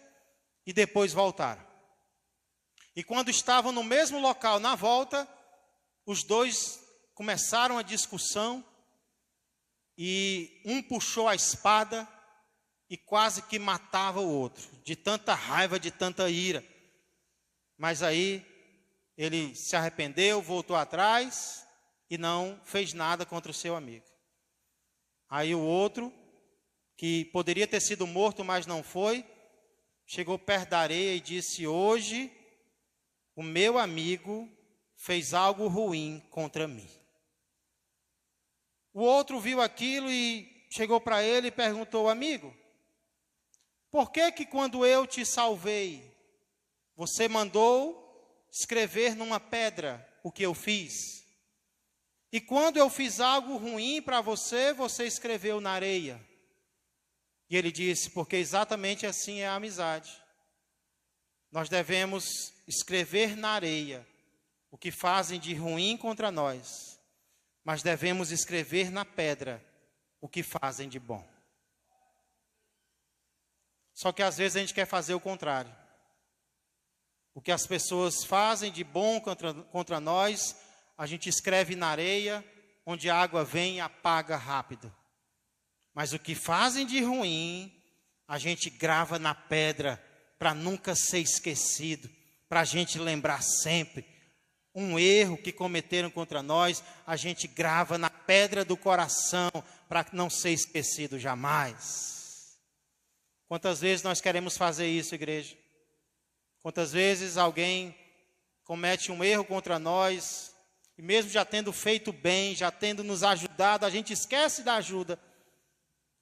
e depois voltaram. E quando estavam no mesmo local na volta, os dois começaram a discussão e um puxou a espada e quase que matava o outro, de tanta raiva, de tanta ira. Mas aí ele se arrependeu, voltou atrás e não fez nada contra o seu amigo. Aí o outro, que poderia ter sido morto, mas não foi, chegou perto da areia e disse: hoje o meu amigo fez algo ruim contra mim. O outro viu aquilo e chegou para ele e perguntou: amigo, por que que quando eu te salvei, você mandou escrever numa pedra o que eu fiz? E quando eu fiz algo ruim para você, você escreveu na areia? E ele disse: porque exatamente assim é a amizade. Nós devemos escrever na areia o que fazem de ruim contra nós, mas devemos escrever na pedra o que fazem de bom. Só que às vezes a gente quer fazer o contrário. O que as pessoas fazem de bom contra nós, a gente escreve na areia, onde a água vem e apaga rápido. Mas o que fazem de ruim, a gente grava na pedra, para nunca ser esquecido, para a gente lembrar sempre. Um erro que cometeram contra nós, a gente grava na pedra do coração, para não ser esquecido jamais. Quantas vezes nós queremos fazer isso, igreja? Quantas vezes alguém comete um erro contra nós, e mesmo já tendo feito bem, já tendo nos ajudado, a gente esquece da ajuda.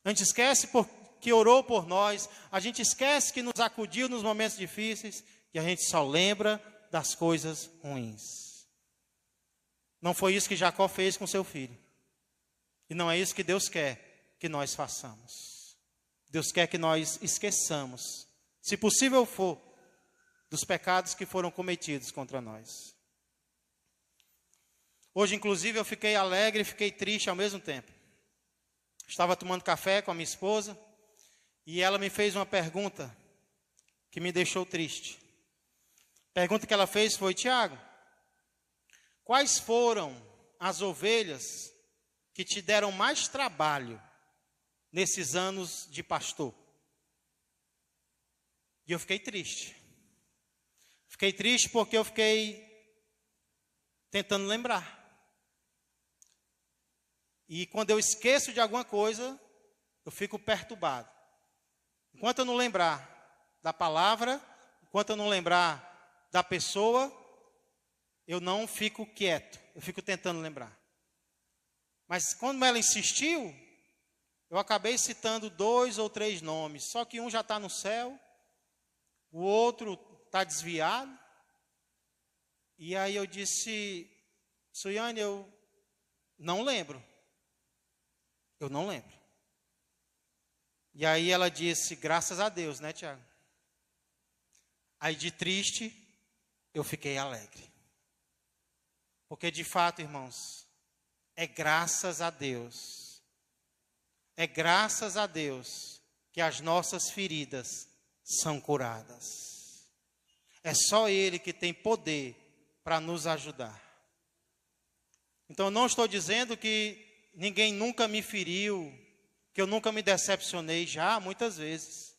A gente esquece que orou por nós, a gente esquece que nos acudiu nos momentos difíceis, e a gente só lembra das coisas ruins. Não foi isso que Jacó fez com seu filho. E não é isso que Deus quer que nós façamos. Deus quer que nós esqueçamos, se possível for, dos pecados que foram cometidos contra nós. Hoje, inclusive, eu fiquei alegre e fiquei triste ao mesmo tempo. Estava tomando café com a minha esposa e ela me fez uma pergunta que me deixou triste. A pergunta que ela fez foi: Tiago, quais foram as ovelhas que te deram mais trabalho nesses anos de pastor? E eu fiquei triste. Fiquei triste porque eu fiquei tentando lembrar. E quando eu esqueço de alguma coisa, eu fico perturbado. Enquanto eu não lembrar da palavra, enquanto eu não lembrar da pessoa, eu não fico quieto, eu fico tentando lembrar. Mas quando ela insistiu, eu acabei citando 2 ou 3 nomes, só que um já está no céu, o outro está desviado. E aí eu disse: Suiane, eu não lembro. Eu não lembro. E aí ela disse: graças a Deus, né, Tiago? Aí de triste, eu fiquei alegre. Porque de fato, irmãos, é graças a Deus é graças a Deus que as nossas feridas são curadas. É só Ele que tem poder para nos ajudar. Então eu não estou dizendo que ninguém nunca me feriu, que eu nunca me decepcionei, já muitas vezes.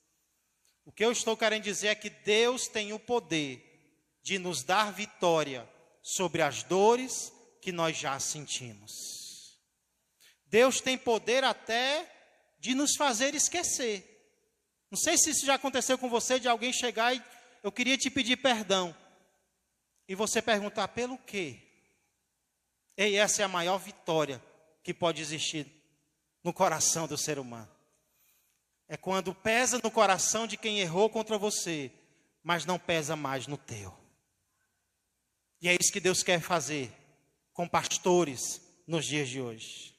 O que eu estou querendo dizer é que Deus tem o poder de nos dar vitória sobre as dores que nós já sentimos. Deus tem poder até de nos fazer esquecer. Não sei se isso já aconteceu com você, de alguém chegar e eu queria te pedir perdão. E você perguntar, pelo quê? E essa é a maior vitória que pode existir no coração do ser humano. É quando pesa no coração de quem errou contra você, mas não pesa mais no teu. E é isso que Deus quer fazer com pastores nos dias de hoje.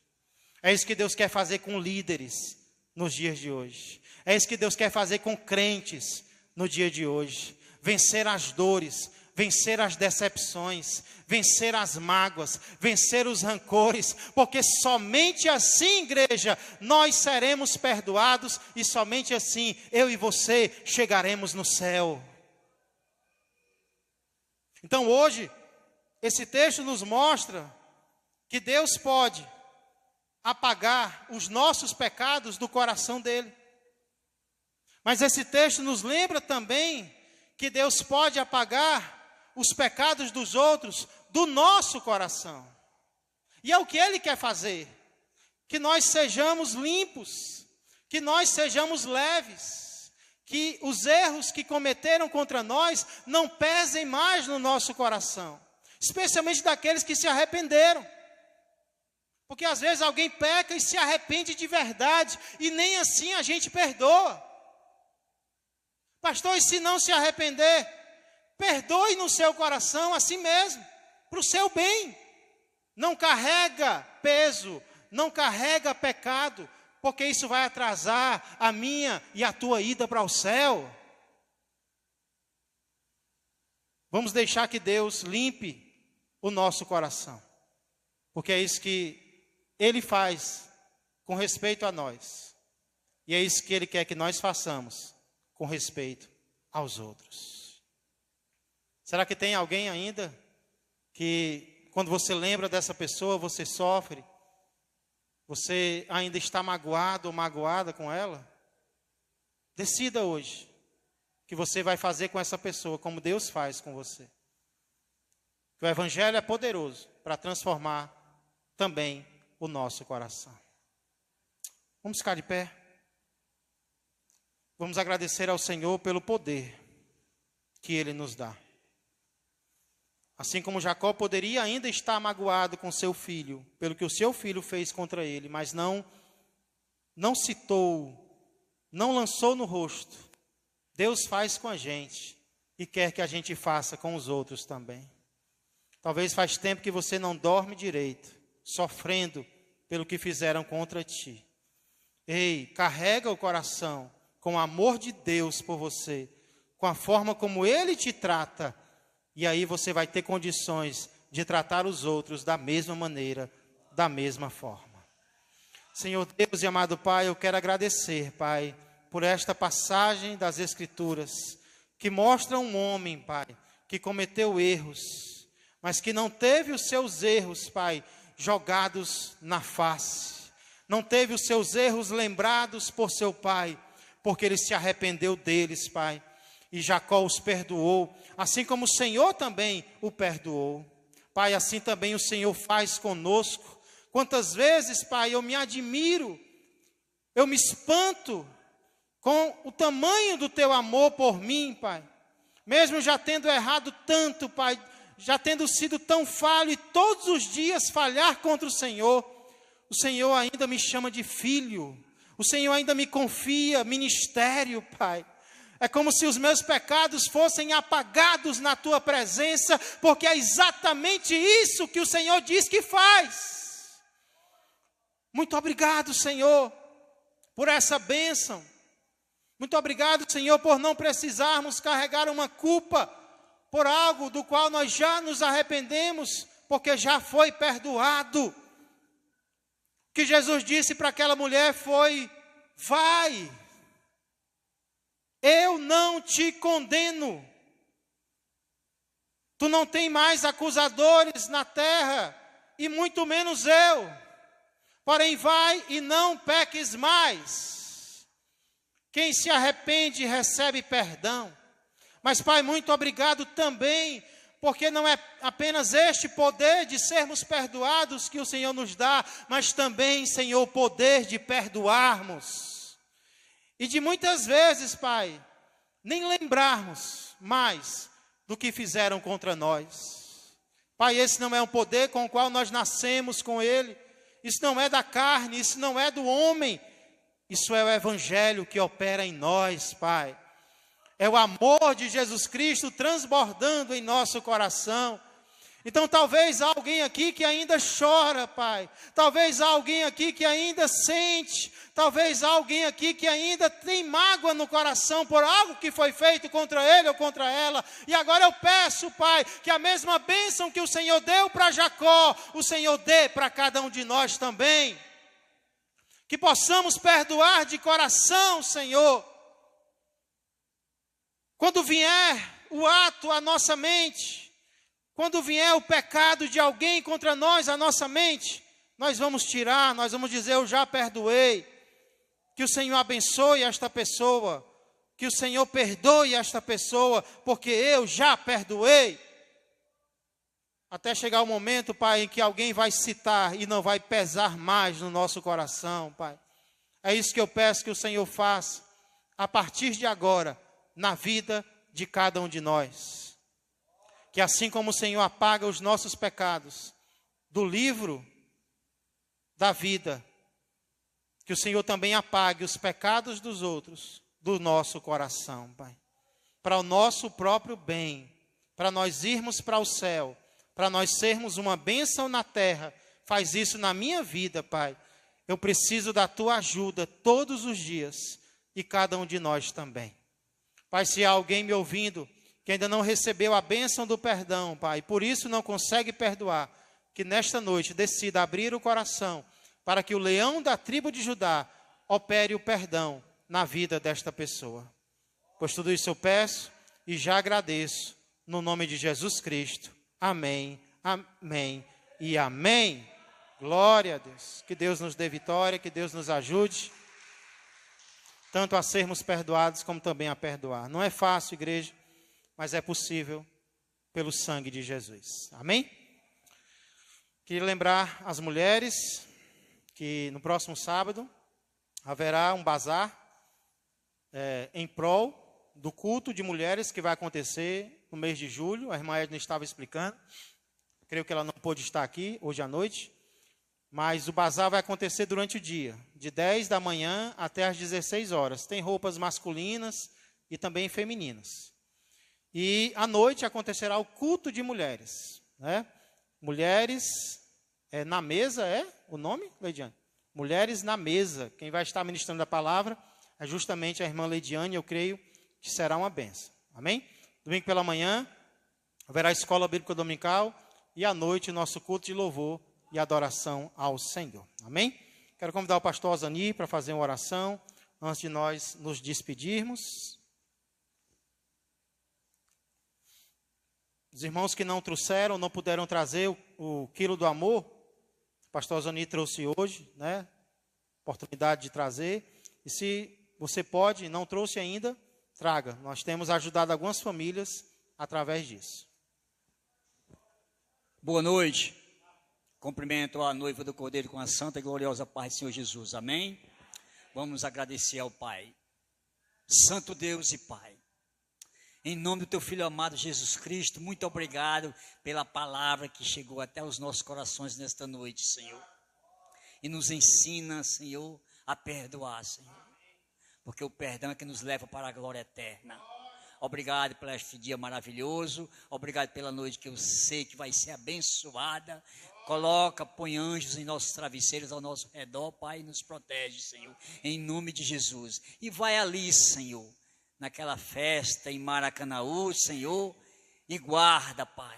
É isso que Deus quer fazer com líderes nos dias de hoje. É isso que Deus quer fazer com crentes no dia de hoje. Vencer as dores, vencer as decepções, vencer as mágoas, vencer os rancores, porque somente assim, igreja, nós seremos perdoados e somente assim eu e você chegaremos no céu. Então hoje, esse texto nos mostra que Deus pode apagar os nossos pecados do coração dele. Mas esse texto nos lembra também que Deus pode apagar os pecados dos outros do nosso coração. E é o que Ele quer fazer. Que nós sejamos limpos, que nós sejamos leves, que os erros que cometeram contra nós não pesem mais no nosso coração. Especialmente daqueles que se arrependeram. Porque às vezes alguém peca e se arrepende de verdade, e nem assim a gente perdoa. Pastor, e se não se arrepender? Perdoe no seu coração a si mesmo, para o seu bem. Não carrega peso, não carrega pecado, porque isso vai atrasar a minha e a tua ida para o céu. Vamos deixar que Deus limpe o nosso coração, porque é isso que Ele faz com respeito a nós, e é isso que Ele quer que nós façamos com respeito aos outros. Será que tem alguém ainda que, quando você lembra dessa pessoa, você sofre? Você ainda está magoado ou magoada com ela? Decida hoje o que você vai fazer com essa pessoa, como Deus faz com você. Que o Evangelho é poderoso para transformar também o nosso coração. Vamos ficar de pé. Vamos agradecer ao Senhor pelo poder que Ele nos dá. Assim como Jacó poderia ainda estar magoado com seu filho, pelo que o seu filho fez contra ele, mas não citou, não lançou no rosto. Deus faz com a gente e quer que a gente faça com os outros também. Talvez faz tempo que você não dorme direito, sofrendo pelo que fizeram contra ti. Ei, carrega o coração com o amor de Deus por você, com a forma como Ele te trata, e aí você vai ter condições de tratar os outros da mesma maneira, da mesma forma. Senhor Deus e amado Pai, eu quero agradecer, Pai, por esta passagem das Escrituras, que mostra um homem, Pai, que cometeu erros, mas que não teve os seus erros, Pai, jogados na face, não teve os seus erros lembrados por seu pai, porque ele se arrependeu deles, Pai, e Jacó os perdoou, assim como o Senhor também o perdoou. Pai, assim também o Senhor faz conosco. Quantas vezes, Pai, eu me admiro, eu me espanto com o tamanho do Teu amor por mim, Pai. Mesmo já tendo errado tanto, Pai, já tendo sido tão falho e todos os dias falhar contra o Senhor ainda me chama de filho. O Senhor ainda me confia ministério, Pai. É como se os meus pecados fossem apagados na Tua presença, porque é exatamente isso que o Senhor diz que faz. Muito obrigado, Senhor, por essa bênção. Muito obrigado, Senhor, por não precisarmos carregar uma culpa por algo do qual nós já nos arrependemos, porque já foi perdoado. O que Jesus disse para aquela mulher foi: vai, eu não te condeno. Tu não tem mais acusadores na terra, e muito menos eu. Porém, vai e não peques mais. Quem se arrepende recebe perdão. Mas, Pai, muito obrigado também, porque não é apenas este poder de sermos perdoados que o Senhor nos dá, mas também, Senhor, o poder de perdoarmos. E de muitas vezes, Pai, nem lembrarmos mais do que fizeram contra nós. Pai, esse não é um poder com o qual nós nascemos com ele. Isso não é da carne, isso não é do homem. Isso é o Evangelho que opera em nós, Pai. É o amor de Jesus Cristo transbordando em nosso coração. Então talvez há alguém aqui que ainda chora, Pai. Talvez há alguém aqui que ainda sente. Talvez há alguém aqui que ainda tem mágoa no coração por algo que foi feito contra ele ou contra ela. E agora eu peço, Pai, que a mesma bênção que o Senhor deu para Jacó, o Senhor dê para cada um de nós também. Que possamos perdoar de coração, Senhor. Quando vier o ato à nossa mente, quando vier o pecado de alguém contra nós à nossa mente, nós vamos tirar, nós vamos dizer: eu já perdoei. Que o Senhor abençoe esta pessoa, que o Senhor perdoe esta pessoa, porque eu já perdoei. Até chegar o momento, Pai, em que alguém vai citar e não vai pesar mais no nosso coração, Pai. É isso que eu peço que o Senhor faça, a partir de agora, na vida de cada um de nós. Que assim como o Senhor apaga os nossos pecados do livro da vida, que o Senhor também apague os pecados dos outros do nosso coração, Pai. Para o nosso próprio bem, para nós irmos para o céu, para nós sermos uma bênção na terra. Faz isso na minha vida, Pai. Eu preciso da Tua ajuda todos os dias, e cada um de nós também. Pai, se há alguém me ouvindo que ainda não recebeu a bênção do perdão, Pai, por isso não consegue perdoar, que nesta noite decida abrir o coração para que o leão da tribo de Judá opere o perdão na vida desta pessoa. Pois tudo isso eu peço e já agradeço, no nome de Jesus Cristo. Amém, amém e amém. Glória a Deus. Que Deus nos dê vitória, que Deus nos ajude, tanto a sermos perdoados como também a perdoar. Não é fácil, igreja, mas é possível pelo sangue de Jesus. Amém? Queria lembrar as mulheres que no próximo sábado haverá um bazar em prol do culto de mulheres que vai acontecer no mês de julho. A irmã Edna estava explicando. Creio que ela não pôde estar aqui hoje à noite. Mas o bazar vai acontecer durante o dia, de 10 da manhã até às 16 horas. Tem roupas masculinas e também femininas. E à noite acontecerá o culto de mulheres, né? Mulheres na mesa é o nome, Leidiane? Mulheres na mesa. Quem vai estar ministrando a palavra é justamente a irmã Leidiane. Eu creio que será uma bênção. Amém? Domingo pela manhã haverá escola bíblica dominical e à noite o nosso culto de louvor e adoração ao Senhor. Amém? Quero convidar o pastor Ozani para fazer uma oração antes de nós nos despedirmos. Os irmãos que não trouxeram, não puderam trazer o quilo do amor, o pastor Ozani trouxe hoje, né? Oportunidade de trazer. E se você pode, não trouxe ainda, traga. Nós temos ajudado algumas famílias através disso. Boa noite. Cumprimento a noiva do Cordeiro com a santa e gloriosa paz do Senhor Jesus. Amém? Vamos agradecer ao Pai. Santo Deus e Pai, em nome do Teu Filho amado Jesus Cristo, muito obrigado pela palavra que chegou até os nossos corações nesta noite, Senhor. E nos ensina, Senhor, a perdoar, Senhor. Porque o perdão é que nos leva para a glória eterna. Obrigado por este dia maravilhoso. Obrigado pela noite que eu sei que vai ser abençoada. Põe anjos em nossos travesseiros ao nosso redor, Pai, e nos protege, Senhor, em nome de Jesus. E vai ali, Senhor, naquela festa em Maracanaú, Senhor, e guarda, Pai.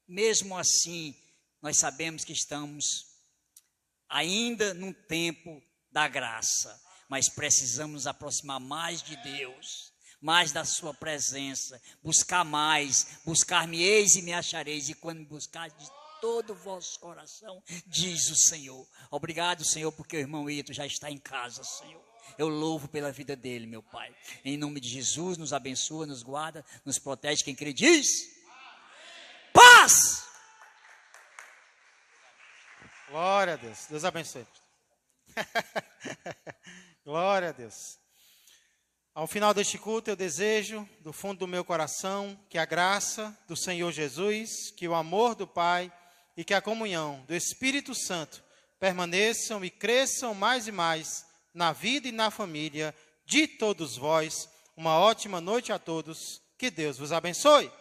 Mesmo assim, nós sabemos que estamos ainda no tempo da graça, mas precisamos nos aproximar mais de Deus, mais da sua presença, buscar mais, buscar-me-eis e me achareis, e quando me buscar de todo o vosso coração, diz o Senhor. Obrigado, Senhor, porque o irmão Ito já está em casa, Senhor. Eu louvo pela vida dele, meu Pai. Em nome de Jesus, nos abençoa, nos guarda, nos protege. Quem crê diz: paz! Glória a Deus. Deus abençoe. Glória a Deus. Ao final deste culto, eu desejo, do fundo do meu coração, que a graça do Senhor Jesus, que o amor do Pai e que a comunhão do Espírito Santo permaneçam e cresçam mais e mais na vida e na família de todos vós. Uma ótima noite a todos. Que Deus vos abençoe.